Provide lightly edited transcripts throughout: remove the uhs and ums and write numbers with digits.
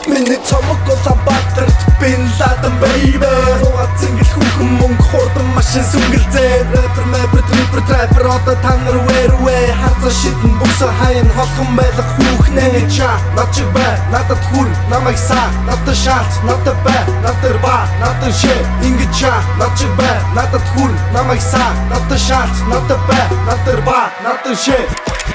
Миний цомог Улаанбаатар Bin Laden baby Суугаад зингэл хүүхэн мөнгө хурдан машин сүнгэлзээ Рэпер трапер одоо та нар where Харцаа шидэн бүсэ хаян холхон байлах хүүхнээ Ча над чиг бай надад хүр намайг саа надад шаалт надад бай надад ба надад шээ Ингээд ча над чиг бай надад хүр намайг саа надад шаалт надад бай надад ба надад шээ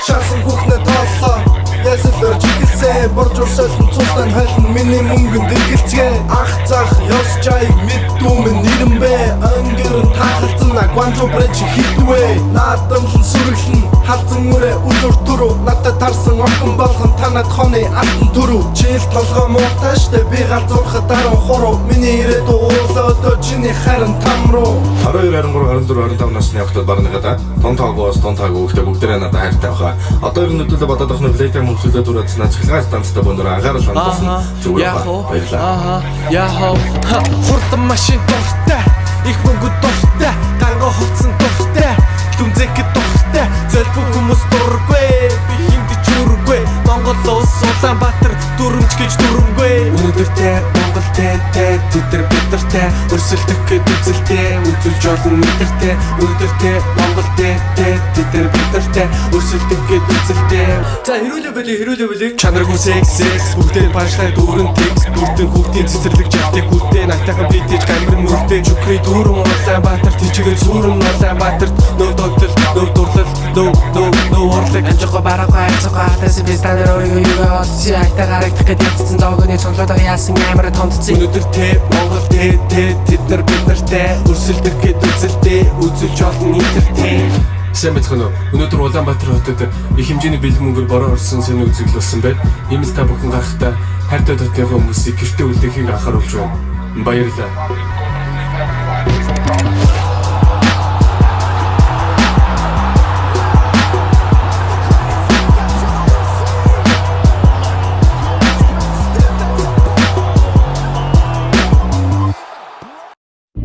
Шансан хүүхнээ тооллоо Ясэлэр чигэлсээ борж урсалсан цустан хайлан миний мөнгөнд дэргэлцгээ Ах зах ёс чайг мэддүү минь нэрэн бэ Ангэрэн тахалцсан агванжо брэчи хитвэ Наадамлан сүрэглэн халзан үрэ үзүр түрүү Надад тарсан орхон болгон танад хоны алтан түрүү Чийл толгой муутай штэ би галзуурхад даран хуруу Миний ирээдүй уулаадөө чиний харин там руу 12, 23, 24, 25 насны охтод барныгаа та том таагаас том таагүй ихтэй бүгдээрээ надад хайртай баха. Одоо ер нь хөдөлгөө бодоод ах нүглэйтэй мөнгөсөлөө дүрээдсэн цэглэгээ станцтай бөөнөр анхаарал хандсан зүгээр ба. Баярлалаа. Яхоо хурдан машин дуртай их мөнгө дуртай гаргаа хувцсан дуртай дүнзэгэд дуртай зэлбүү хүмүүс дургүй би хинд чүргүй Монгол улс Улаанбаатар дүрмж гэж дүрмгүй өнөөдөртэй Монгол тэнтэй тэдэр бидэртэй өрсөлдөх гээд үзэлтэй үзүүлж олон мэдэртэй өнөөдөртэй Монгол тэнтэй тэдэр бидэртэй өрсөлдөх гээд үзэлтэй За хэрүүлээ бэлээ чанаргүй секс бүгдээ баашлаа дүүрэн текст бүртэн хүүхдийн цэцэрлэг живтээ гүртээ найтайхан битэж камер нүртээ чүкри дүүрэн Улаанбаатар тийчгээ сүрэн Улаанбаатарт нөө догтол нөө дурлал нөө урлаг амжихгүй барахгүй айцгаа тасс бистанер өөрийгөө юу олсон айтаа гарагдах гээд ятцсан доогны цонлоод яасан амар томдсон өнөөдөр тэ Монгол тэд нар бид нартай өрсөлдөх гээд үзэлтэй үзүүлж олон интертэй Сайн байцгаана уу? Өнөөдөр Улаанбаатар хотод их хэмжээний бэлэг мөнгөөр бороо орсон сони үзэгдэл болсон байна. Иймээс та бүхэн гайхалтай хайртай дотныхоо хүмүүсийг гэртээ үлдэхийг анхааруулж байна. Баярлалаа.